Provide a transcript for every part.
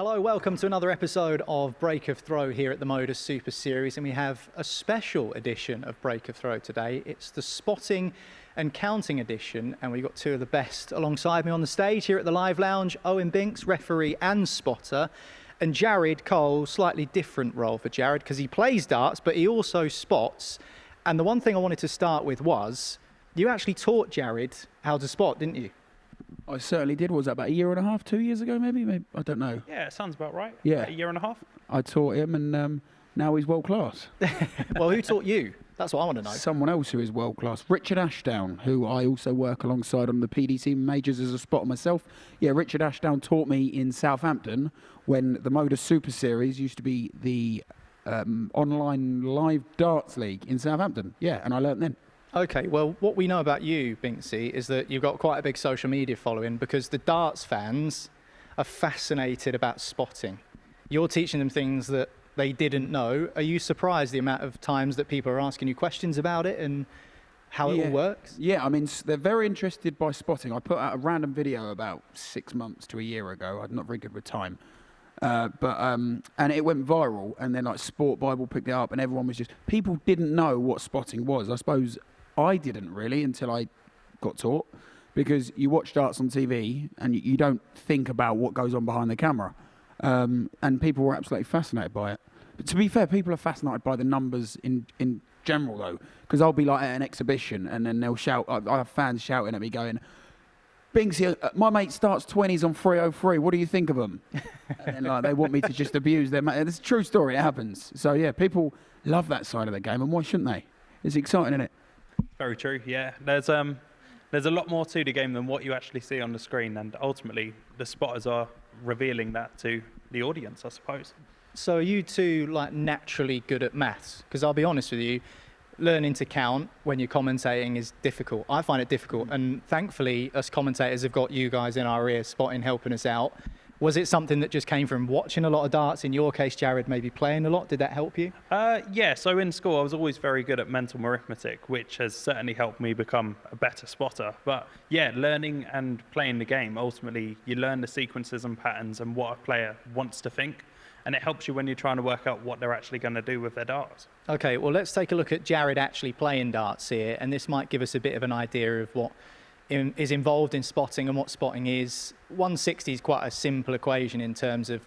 Hello, welcome to another episode of Break of Throw here at the MODUS Super Series, and we have a special edition of Break of Throw today. It's the spotting and counting edition, and we've got two of the best alongside me on the stage here at the Live Lounge. Owen Binks, referee and spotter, and Jared Cole, slightly different role for Jared because he plays darts, but he also spots. And the one thing I wanted to start with was, you actually taught Jared how to spot, didn't you? I certainly did. What was that, about a year and a half, 2 years ago, maybe? I don't know. Yeah, it sounds about right. Yeah. About a year and a half. I taught him, and now he's world class. Well, who taught you? That's what I want to know. Someone else who is world class. Richard Ashdown, who I also work alongside on the PDC majors as a spotter myself. Yeah, Richard Ashdown taught me in Southampton when the MODUS Super Series used to be the online live darts league in Southampton. Yeah, and I learnt then. Okay, well, what we know about you, Binksy, is that you've got quite a big social media following because the darts fans are fascinated about spotting. You're teaching them things that they didn't know. Are you surprised the amount of times that people are asking you questions about it and how it all works? Yeah, I mean, they're very interested by spotting. I put out a random video about 6 months to a year ago. I'm not very good with time. And it went viral, and then like Sport Bible picked it up, and everyone was just, people didn't know what spotting was. I suppose I didn't really until I got taught, because you watch darts on TV and you don't think about what goes on behind the camera. And people were absolutely fascinated by it. But to be fair, people are fascinated by the numbers in general, though, because I'll be like at an exhibition and then they'll shout, I have fans shouting at me going, Binksy, my mate starts 20s on 303. What do you think of them? And then, they want me to just abuse them. It's a true story. It happens. So, yeah, people love that side of the game, and why shouldn't they? It's exciting, isn't it? Very true, yeah. There's a lot more to the game than what you actually see on the screen, and ultimately the spotters are revealing that to the audience, I suppose. So are you two like naturally good at maths? Because I'll be honest with you, learning to count when you're commentating is difficult. I find it difficult, and thankfully us commentators have got you guys in our ear spotting, helping us out. Was it something that just came from watching a lot of darts? In your case, Jared, maybe playing a lot. Did that help you? Yeah, so in school I was always very good at mental arithmetic, which has certainly helped me become a better spotter. But yeah, learning and playing the game, ultimately you learn the sequences and patterns and what a player wants to think, and it helps you when you're trying to work out what they're actually going to do with their darts. Okay, well, let's take a look at Jared actually playing darts here, and this might give us a bit of an idea of what is involved in spotting and what spotting is. 160 is quite a simple equation in terms of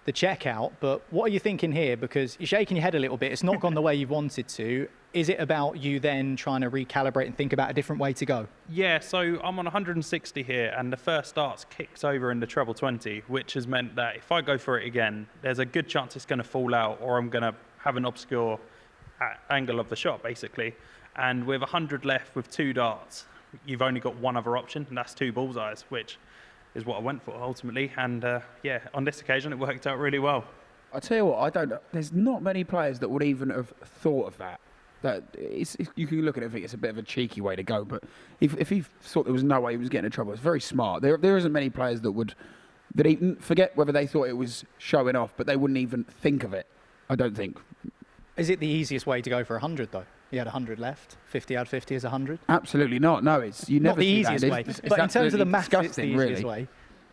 the checkout, but what are you thinking here? Because you're shaking your head a little bit. It's not gone the way you wanted to. Is it about you then trying to recalibrate and think about a different way to go? Yeah, so I'm on 160 here, and the first dart's kicked over in the treble 20, which has meant that if I go for it again, there's a good chance it's going to fall out, or I'm going to have an obscure angle of the shot, basically. And with 100 left with 2 darts, you've only got one other option, and that's 2 bullseyes, which is what I went for ultimately. And yeah, on this occasion, it worked out really well. I tell you what, there's not many players that would even have thought of that. You can look at it and think it's a bit of a cheeky way to go, but if he thought there was no way he was getting in trouble, it's very smart. There isn't many players that even forget whether they thought it was showing off, but they wouldn't even think of it, I don't think. Is it the easiest way to go for 100 though? You had 100 left. 50 out of 50 is 100. Absolutely not. No, you never not the see easiest that. way. It's but in terms of the maths, it's the easiest really. way.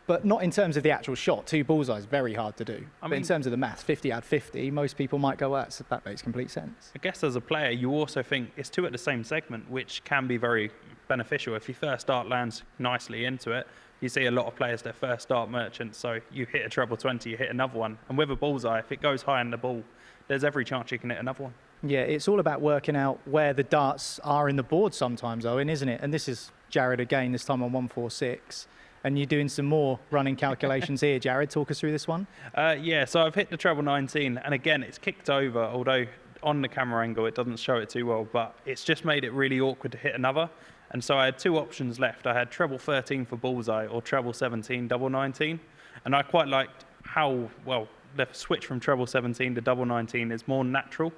But not in terms of the actual shot. 2 bullseyes, very hard to do. But in terms of the maths, 50 out of 50, most people might go, well, that makes complete sense. I guess as a player, you also think it's 2 at the same segment, which can be very beneficial. If your first dart lands nicely into it, you see a lot of players, their first dart merchants, so you hit a treble 20, you hit another one. And with a bullseye, if it goes high in the ball, there's every chance you can hit another one. Yeah, it's all about working out where the darts are in the board sometimes, Owen, isn't it? And this is Jared again, this time on 146. And you're doing some more running calculations here. Jared, talk us through this one. Yeah, so I've hit the treble 19, and again, it's kicked over, although on the camera angle it doesn't show it too well, but it's just made it really awkward to hit another. And so I had 2 options left. I had treble 13 for bullseye or treble 17, double 19. And I quite liked how, well, the switch from treble 17 to double 19 is more natural.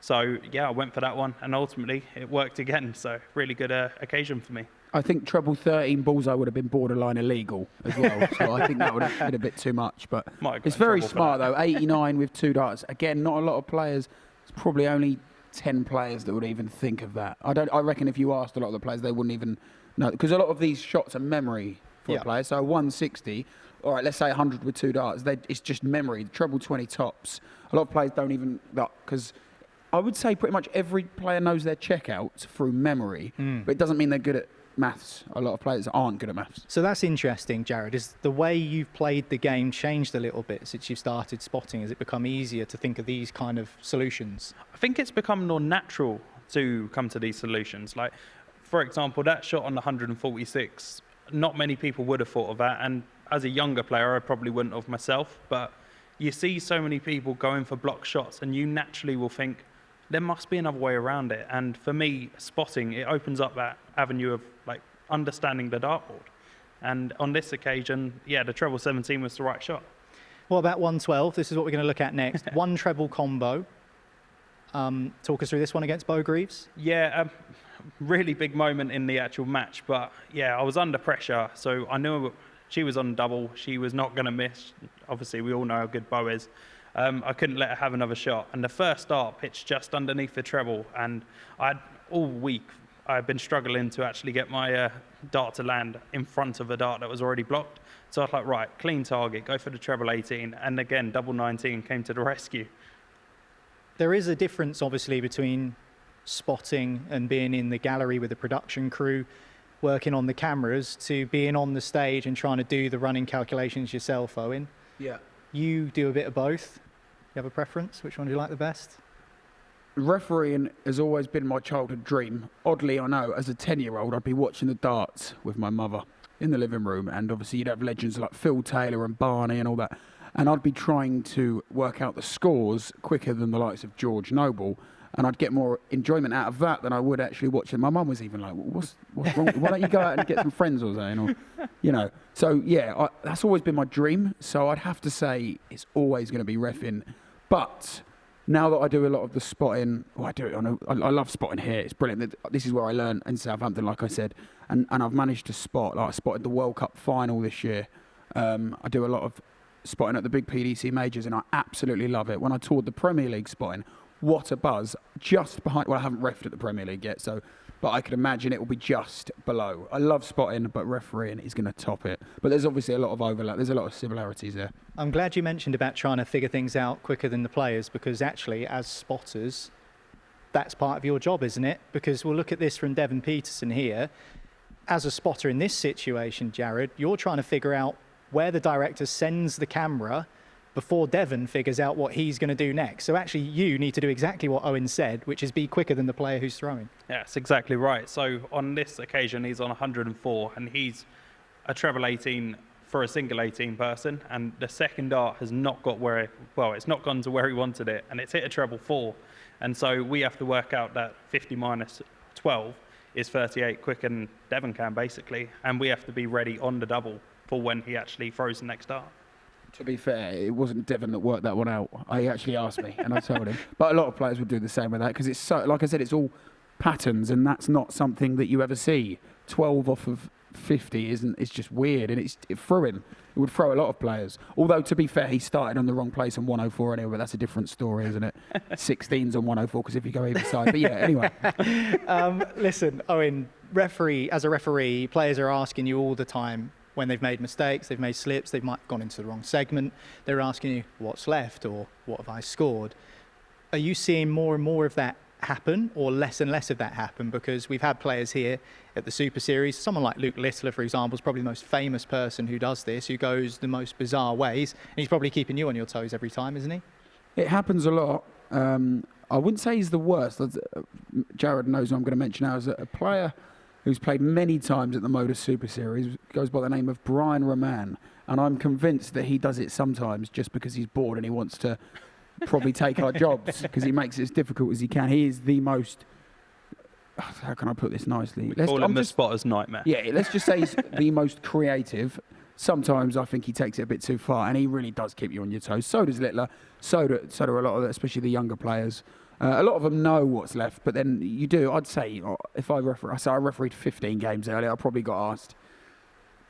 So yeah, I went for that one, and ultimately it worked again. So really good occasion for me. I think treble 13 bullseye would have been borderline illegal as well. So I think that would have been a bit too much. But it's very smart though. 89 with 2 darts. Again, not a lot of players. It's probably only 10 players that would even think of that. I reckon if you asked a lot of the players, they wouldn't even know, because a lot of these shots are memory for a player. So 160, all right, let's say 100 with 2 darts. It's just memory. The treble 20 tops. A lot of players don't even, because I would say pretty much every player knows their checkouts through memory, but it doesn't mean they're good at maths. A lot of players aren't good at maths. So that's interesting, Jared. Is the way you've played the game changed a little bit since you started spotting? Has it become easier to think of these kind of solutions? I think it's become more natural to come to these solutions. Like, for example, that shot on the 146, not many people would have thought of that. And as a younger player, I probably wouldn't have myself. But you see so many people going for block shots, and you naturally will think, there must be another way around it. And for me, spotting, it opens up that avenue of like understanding the dartboard. And on this occasion, yeah, the treble 17 was the right shot. What about 112? This is what we're going to look at next. One treble combo. Talk us through this one against Bo Greaves. Yeah, really big moment in the actual match. But yeah, I was under pressure. So I knew she was on double. She was not going to miss. Obviously, we all know how good Bo is. I couldn't let her have another shot. And the first dart pitched just underneath the treble. And all week, I've been struggling to actually get my dart to land in front of a dart that was already blocked. So I was like, right, clean target, go for the treble 18. And again, double 19 came to the rescue. There is a difference, obviously, between spotting and being in the gallery with the production crew, working on the cameras, to being on the stage and trying to do the running calculations yourself, Owen. Yeah. You do a bit of both. You have a preference? Which one do you like the best? Refereeing has always been my childhood dream. Oddly, I know, as a 10-year-old, I'd be watching the darts with my mother in the living room, and obviously you'd have legends like Phil Taylor and Barney and all that, and I'd be trying to work out the scores quicker than the likes of George Noble, and I'd get more enjoyment out of that than I would actually watching. My mum was even like, what's wrong? Why don't you go out and get some friends or something? Or, So, yeah, that's always been my dream. So I'd have to say it's always going to be reffing. But now that I do a lot of the spotting, I love spotting here. It's brilliant. This is where I learned in Southampton, like I said. And I've managed to spot. Like I spotted the World Cup final this year. I do a lot of spotting at the big PDC majors, and I absolutely love it. When I toured the Premier League spotting, what a buzz. Just behind, well, I haven't reffed at the Premier League yet, but I can imagine it will be just below. I love spotting, but refereeing is going to top it. But there's obviously a lot of overlap. There's a lot of similarities there. I'm glad you mentioned about trying to figure things out quicker than the players, because actually, as spotters, that's part of your job, isn't it? Because we'll look at this from Devon Peterson here. As a spotter in this situation, Jared, you're trying to figure out where the director sends the camera before Devon figures out what he's going to do next. So actually, you need to do exactly what Owen said, which is be quicker than the player who's throwing. Yeah, that's exactly right. So on this occasion, he's on 104, and he's a treble 18 for a single 18 person, and the second dart has not got it's not gone to where he wanted it, and it's hit a treble 4. And so we have to work out that 50 minus 12 is 38 quicker than Devon can, basically, and we have to be ready on the double for when he actually throws the next dart. To be fair, it wasn't Devon that worked that one out. He actually asked me, and I told him. But a lot of players would do the same with that, because it's so, like I said, it's all patterns, and that's not something that you ever see. 12 off of 50 it's just weird, and it threw him. It would throw a lot of players. Although, to be fair, he started on the wrong place on 104 anyway, but that's a different story, isn't it? 16's on 104, because if you go either side. But yeah, anyway. Listen, Owen, as a referee, players are asking you all the time, when they've made mistakes, they've made slips, they might have gone into the wrong segment, they're asking you, what's left, or what have I scored? Are you seeing more and more of that happen, or less and less of that happen? Because we've had players here at the Super Series, someone like Luke Littler, for example, is probably the most famous person who does this, who goes the most bizarre ways, and he's probably keeping you on your toes every time, isn't he? It happens a lot. I wouldn't say he's the worst. Jared knows who I'm going to mention now. As a player who's played many times at the MODUS Super Series, goes by the name of Brian Roman, and I'm convinced that he does it sometimes just because he's bored and he wants to probably take our jobs, because he makes it as difficult as he can. He is the most, how can I put this nicely? Call him the spotter's nightmare. Yeah, let's just say he's the most creative. Sometimes I think he takes it a bit too far, and he really does keep you on your toes. So does Littler. So do a lot of, especially the younger players. A lot of them know what's left, but then you do. I'd say if I refereed 15 games earlier, I probably got asked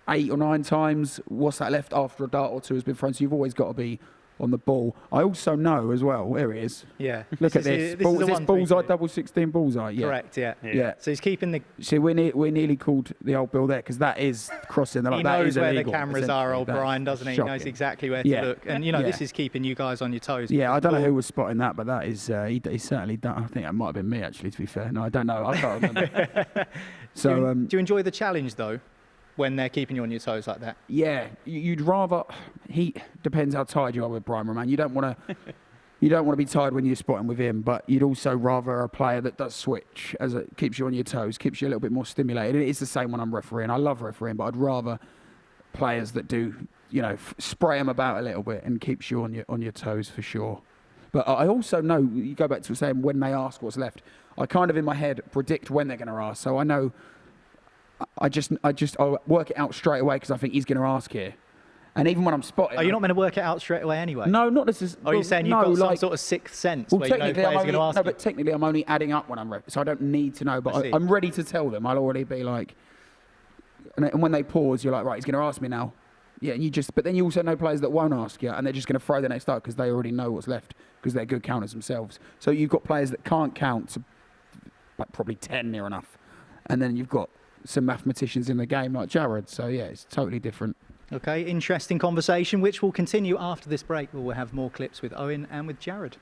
8 or 9 times, what's that left after a dart or two has been thrown. So you've always got to be on the ball. I also know as well, there it is. Yeah. Look at this. This is This bullseye, double 16 bullseye. Yeah. Correct, yeah. Yeah. So he's keeping the... See, we're nearly called the old Bill there because that is crossing the line. He That knows is where illegal, the cameras are, old essentially. Brian, That's doesn't he? He knows shocking. exactly where to Yeah. look. And, you know, Yeah. this is keeping you guys on your toes. Yeah, I don't know who was spotting that, but that is, he certainly done. I think that might have been me, actually, to be fair. No, I don't know. I can't remember. So, do you enjoy the challenge, though, when they're keeping you on your toes like that? yeah, you'd rather. He depends how tired you are with Brian Roman. You don't want to. You don't want to be tired when you're spotting with him, but you'd also rather a player that does switch, as it keeps you on your toes, keeps you a little bit more stimulated. It is the same when I'm refereeing. I love refereeing, but I'd rather players that do, you know, spray them about a little bit and keeps you on your toes for sure. But I also know, you go back to saying when they ask what's left, I kind of in my head predict when they're going to ask. So I know, I'll work it out straight away because I think he's going to ask here. And even when I'm spotting... Are you not meant to work it out straight away anyway? No, not necessarily. Are you saying you've got some sort of sixth sense where you know players are going to ask you? But technically I'm only adding up when I'm ref, so I don't need to know. But I'm ready to tell them. I'll already be like... And when they pause, you're like, right, he's going to ask me now. Yeah, and but then you also know players that won't ask you, and they're just going to throw the next up because they already know what's left because they're good counters themselves. So you've got players that can't count to like probably 10 near enough. And then you've got some mathematicians in the game like Jared. So yeah, it's totally different. Okay, interesting conversation, which will continue after this break. We'll have more clips with Owen and with Jared.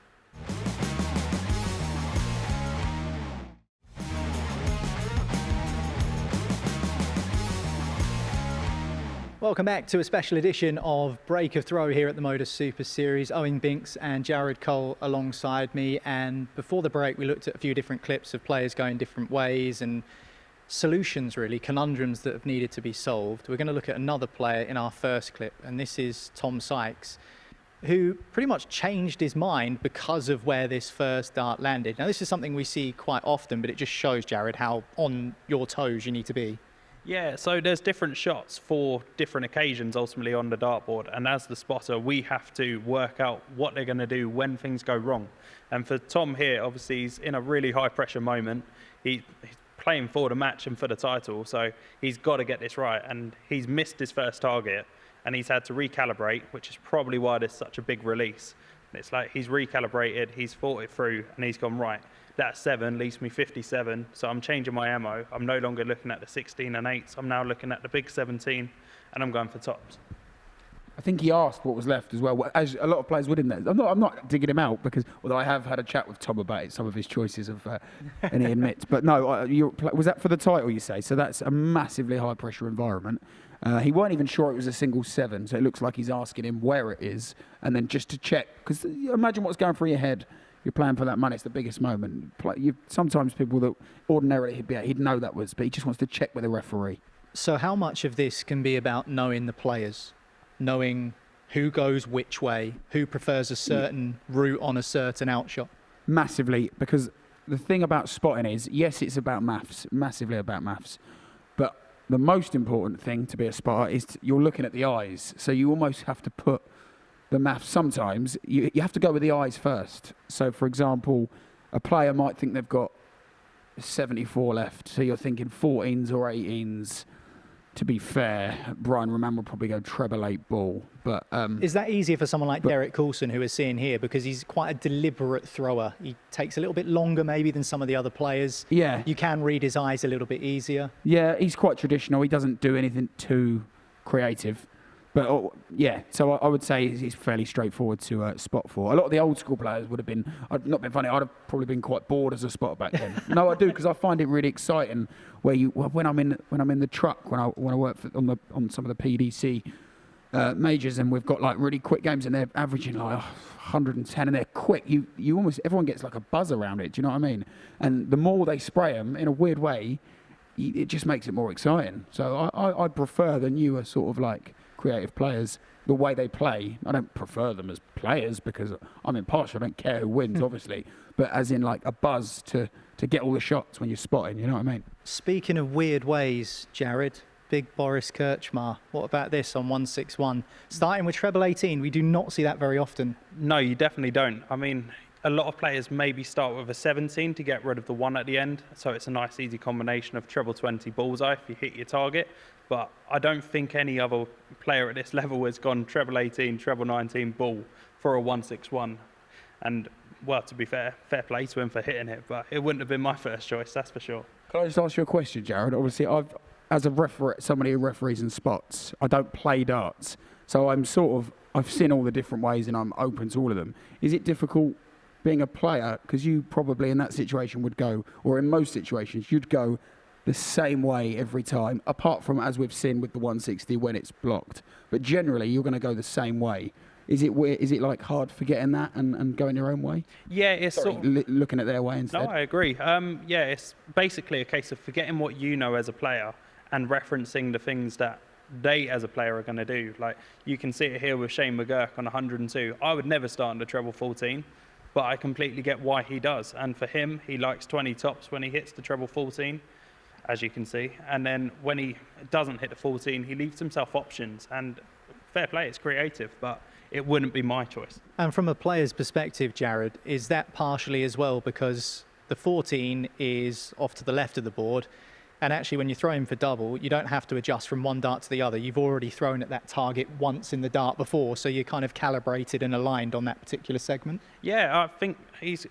Welcome back to a special edition of Break of Throw here at the MODUS Super Series. Owen Binks and Jared Cole alongside me. And before the break, we looked at a few different clips of players going different ways and solutions, really, conundrums that have needed to be solved. We're going to look at another player in our first clip, and this is Tom Sykes, who pretty much changed his mind because of where this first dart landed. Now, this is something we see quite often, but it just shows, Jared, how on your toes you need to be. Yeah, so there's different shots for different occasions ultimately on the dartboard, and as the spotter we have to work out what they're going to do when things go wrong. And for Tom here, obviously he's in a really high pressure moment. He's playing for the match and for the title, so he's got to get this right, and he's missed his first target and he's had to recalibrate, which is probably why there's such a big release. It's like he's recalibrated, he's thought it through, and he's gone, right, that 7 leaves me 57, so I'm changing my ammo. I'm no longer looking at the 16 and 8s, I'm now looking at the big 17, and I'm going for tops. I think he asked what was left as well, as a lot of players would in there. I'm not digging him out because, although I have had a chat with Tom about it, some of his choices of, and he admits. But no, was that for the title, you say? So that's a massively high pressure environment. He weren't even sure it was a single 7, so it looks like he's asking him where it is, and then just to check, because imagine what's going through your head. You're playing for that money, it's the biggest moment. Sometimes people that ordinarily he'd know that was, but he just wants to check with the referee. So how much of this can be about knowing the players? Knowing who goes which way, who prefers a certain route on a certain outshot? Massively, because the thing about spotting is, yes, it's about maths, massively about maths, but the most important thing to be a spotter is you're looking at the eyes. So you almost have to put the maths, sometimes, you have to go with the eyes first. So, for example, a player might think they've got 74 left, so you're thinking 14s or 18s. To be fair, Brian Roman will probably go treble 8 ball. But is that easier for someone like Derek Coulson, who we're seeing here, because he's quite a deliberate thrower? He takes a little bit longer maybe than some of the other players. Yeah. You can read his eyes a little bit easier. Yeah, he's quite traditional. He doesn't do anything too creative. But yeah, so I would say he's fairly straightforward to spot for. A lot of the old school players would have been, not been funny, I'd have probably been quite bored as a spotter back then. No, I do, because I find it really exciting when I'm in the truck, when I work on some of the PDC majors, and we've got like really quick games and they're averaging like 110 and they're quick. You almost, everyone gets like a buzz around it, do you know what I mean? And the more they spray them in a weird way, it just makes it more exciting. So I prefer the newer sort of like creative players, the way they play. I don't prefer them as players because I'm impartial. I don't care who wins, obviously, but as in like a buzz to get all the shots when you're spotting. You know what I mean? Speaking of weird ways, Jared, big Boris Kirchmar. What about this on 161? Starting with treble 18, we do not see that very often. No, you definitely don't. I mean, a lot of players maybe start with a 17 to get rid of the 1 at the end, so it's a nice easy combination of treble 20 bullseye if you hit your target. But I don't think any other player at this level has gone treble 18, treble 19 bull for a 161. And well, to be fair play to him for hitting it, but it wouldn't have been my first choice, that's for sure. Can I just ask you a question, Jared? Obviously, as a referee, somebody who referees and spots, I don't play darts, so I've seen all the different ways and I'm open to all of them. Is it difficult being a player, because you probably in that situation would go, or in most situations, you'd go the same way every time, apart from, as we've seen with the 160 when it's blocked. But generally, you're going to go the same way. Is it weird? Is it like hard forgetting that and going your own way? Yeah, it's Sorry, sort of, looking at their way instead. no, I agree. Yeah, it's basically a case of forgetting what you know as a player and referencing the things that they as a player are going to do. Like, you can see it here with Shane McGurk on 102. I would never start in the treble 14, but I completely get why he does. And for him, he likes 20 tops when he hits the treble 14, as you can see. And then when he doesn't hit the 14, he leaves himself options. And fair play, it's creative, but it wouldn't be my choice. And from a player's perspective, Jared, is that partially as well because the 14 is off to the left of the board, and actually when you're throwing for double, you don't have to adjust from one dart to the other. You've already thrown at that target once in the dart before, so you're kind of calibrated and aligned on that particular segment. Yeah, I think he's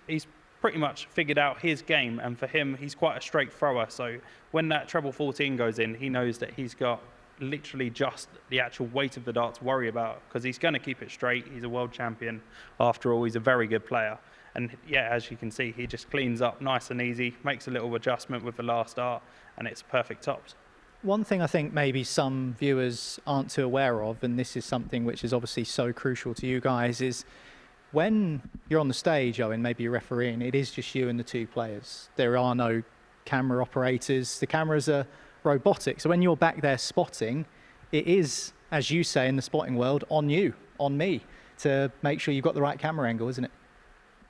pretty much figured out his game, and for him, he's quite a straight thrower. So when that treble 14 goes in, he knows that he's got literally just the actual weight of the dart to worry about, because he's going to keep it straight. He's a world champion. After all, he's a very good player. And yeah, as you can see, he just cleans up nice and easy, makes a little adjustment with the last dart, and it's perfect tops. One thing I think maybe some viewers aren't too aware of, and this is something which is obviously so crucial to you guys, is when you're on the stage, Owen, maybe you're refereeing, it is just you and the two players. There are no camera operators. The cameras are robotic. So when you're back there spotting, it is, as you say in the spotting world, on you, on me, to make sure you've got the right camera angle, isn't it?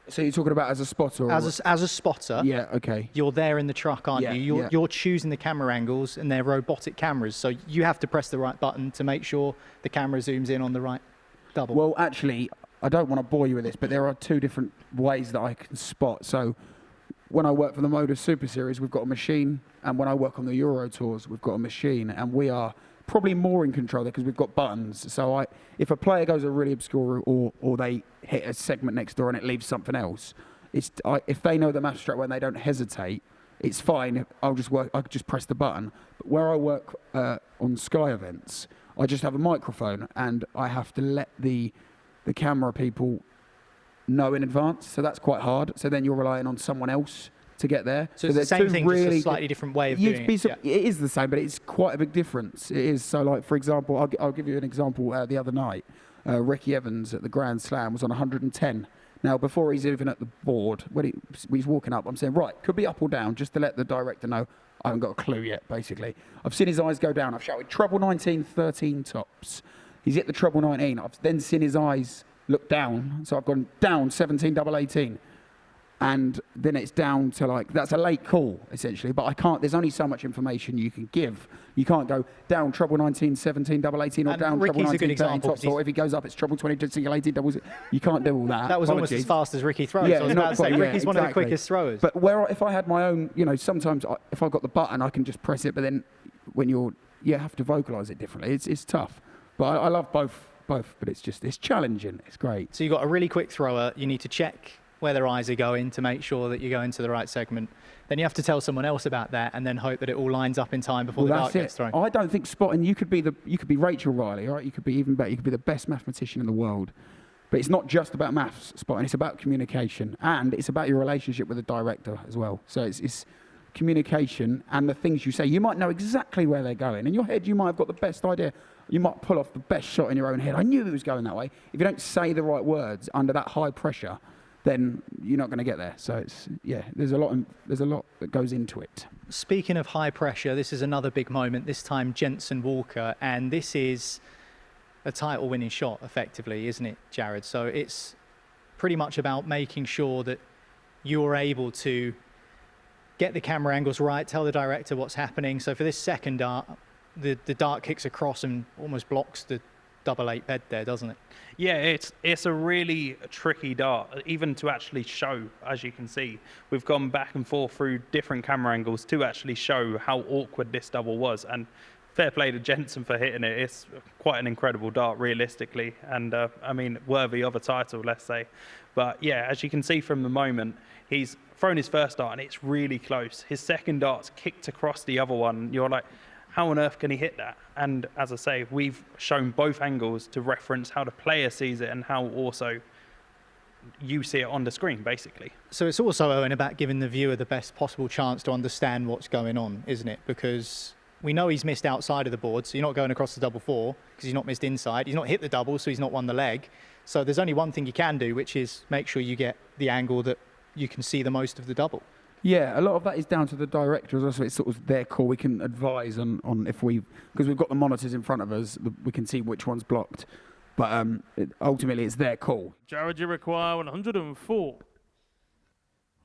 So you're talking about as a spotter? Or as a spotter, yeah, okay. you're there in the truck, aren't you? You're choosing the camera angles, and they're robotic cameras. So you have to press the right button to make sure the camera zooms in on the right double. Well, actually, I don't want to bore you with this, but there are two different ways that I can spot. So when I work for the MODUS Super Series, we've got a machine, and when I work on the Euro Tours, we've got a machine, and we are probably more in control there because we've got buttons. So if a player goes a really obscure route or they hit a segment next door and it leaves something else, if they know the map straight away and they don't hesitate, it's fine. I could just press the button. But where I work on Sky events, I just have a microphone and I have to let the camera people know in advance. So that's quite hard. So then you're relying on someone else to get there. So it's the same thing, just a slightly different way of doing it. It is the same, but it's quite a big difference. It is. So, like, for example, I'll give you an example. The other night, Ricky Evans at the Grand Slam was on 110. Now, before he's even at the board, when he's walking up, I'm saying, right, could be up or down, just to let the director know. I haven't got a clue yet, basically. I've seen his eyes go down. I've shouted, treble 19, 13 tops. He's hit the treble 19. I've then seen his eyes look down. So I've gone down 17, double 18. And then it's down to, like, that's a late call, essentially. But I can't, there's only so much information you can give. You can't go down treble 19, 17, double 18, or and down Ricky's treble 19, 13 tops. Or if he goes up, it's treble 20, single 18, doubles. You can't do all that. That was Apologies. almost as fast as Ricky throws. Yeah, I was about to say, Ricky's one of the exactly. quickest throwers. But if I had my own, sometimes if I've got the button, I can just press it. But then when you have to vocalise it differently. It's tough. But I love both. But it's challenging. It's great. So you've got a really quick thrower. You need to check where their eyes are going to make sure that you go into the right segment. Then you have to tell someone else about that and then hope that it all lines up in time before the dart gets thrown. I don't think spotting, you could be Rachel Riley, all right? You could be even better. You could be the best mathematician in the world. But it's not just about maths spotting, it's about communication, and it's about your relationship with the director as well. So it's communication and the things you say. You might know exactly where they're going. In your head, you might have got the best idea. You might pull off the best shot in your own head. I knew it was going that way. If you don't say the right words under that high pressure, then you're not going to get there. So there's a lot that goes into it. Speaking of high pressure, this is another big moment, this time Jensen Walker, and this is a title winning shot effectively, isn't it, Jared? So it's pretty much about making sure that you're able to get the camera angles right, tell the director what's happening. So for this second dart, the dart kicks across and almost blocks the double 8 bed there, doesn't it? Yeah, it's a really tricky dart, even to actually show. As you can see, we've gone back and forth through different camera angles to actually show how awkward this double was. And fair play to Jensen for hitting it. It's quite an incredible dart, realistically, and I mean, worthy of a title, let's say. But yeah, as you can see from the moment, he's thrown his first dart and it's really close. His second dart's kicked across the other one. You're like, how on earth can he hit that? And as I say, we've shown both angles to reference how the player sees it and how also you see it on the screen, basically. So it's also, Owen, about giving the viewer the best possible chance to understand what's going on, isn't it? Because we know he's missed outside of the board, so you're not going across the double 4 because he's not missed inside. He's not hit the double, so he's not won the leg. So there's only one thing you can do, which is make sure you get the angle that you can see the most of the double. Yeah, a lot of that is down to the director as well, so it's sort of their call. We can advise on if because we've got the monitors in front of us, we can see which one's blocked. But ultimately, it's their call. Jared, you require 104.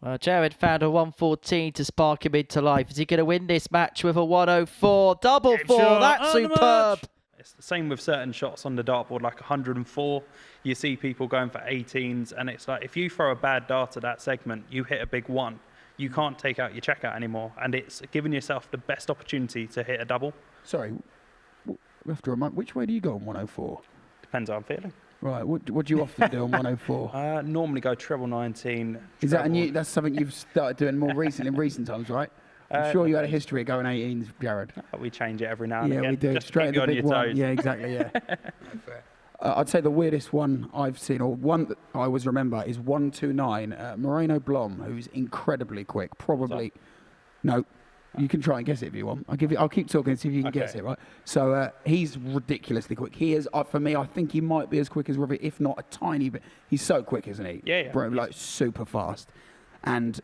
Well, Jared found a 114 to spark him into life. Is he going to win this match with a 104? Double 4, that's superb. It's the same with certain shots on the dartboard, like 104. You see people going for 18s, and it's like, if you throw a bad dart at that segment, you hit a big 1. You can't take out your checkout anymore, and it's giving yourself the best opportunity to hit a double. Sorry, we have to remind, which way do you go on 104? Depends how I'm feeling. Right, what do you often do on 104? Normally go treble 19. Is that that's something you've started doing more in recent times, right? I'm sure you had a history of going 18s, Jared. We change it every now and again. again. Yeah, we do. Just Straight in the big one. toes. Yeah, exactly, yeah. I'd say the weirdest one I've seen, or one that I always remember, is 129. Moreno Blom, who's incredibly quick. Probably, no, you can try and guess it if you want. I'll keep talking and see if you can guess it, right? So he's ridiculously quick. He is, for me, I think he might be as quick as Ravi, if not a tiny bit. He's so quick, isn't he? Yeah. Bro, like super fast. And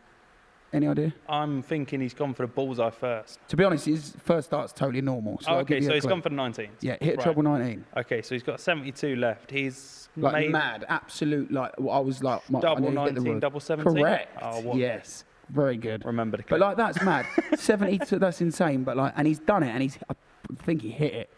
any idea? I'm thinking he's gone for the bullseye first. To be honest, his first start's totally normal. So okay, so he's gone for the 19s. Yeah, hit treble 19. Okay, so he's got 72 left. He's like mad, absolute, like, I was like... double 19, double 17? Correct, oh, yes. Very good. Remember the clip. But like, that's mad. 72, that's insane. But like, and he's done it, and I think he hit it.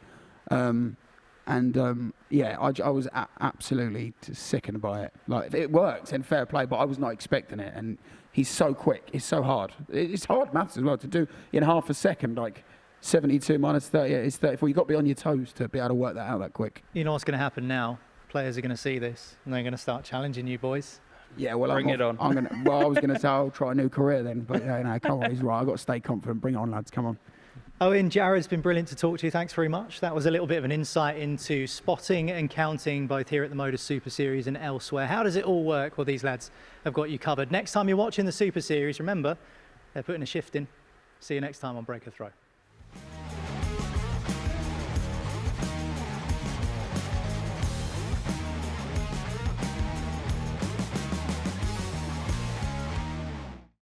Yeah, I was absolutely sickened by it. Like, it works, and fair play, but I was not expecting it. And he's so quick. It's so hard. It's hard maths as well to do in half a second. Like 72 minus 38 is 34. You've got to be on your toes to be able to work that out that quick. You know what's going to happen now? Players are going to see this, and they're going to start challenging you boys. Yeah, well, bring it on. I was going to say I'll try a new career then, but yeah, no, come on, he's right. I've got to stay confident. Bring it on, lads. Come on. Owen, Jared's been brilliant to talk to you. Thanks very much. That was a little bit of an insight into spotting and counting, both here at the MODUS Super Series and elsewhere. How does it all work? Well, these lads have got you covered. Next time you're watching the Super Series, remember, they're putting a shift in. See you next time on Break a Throw.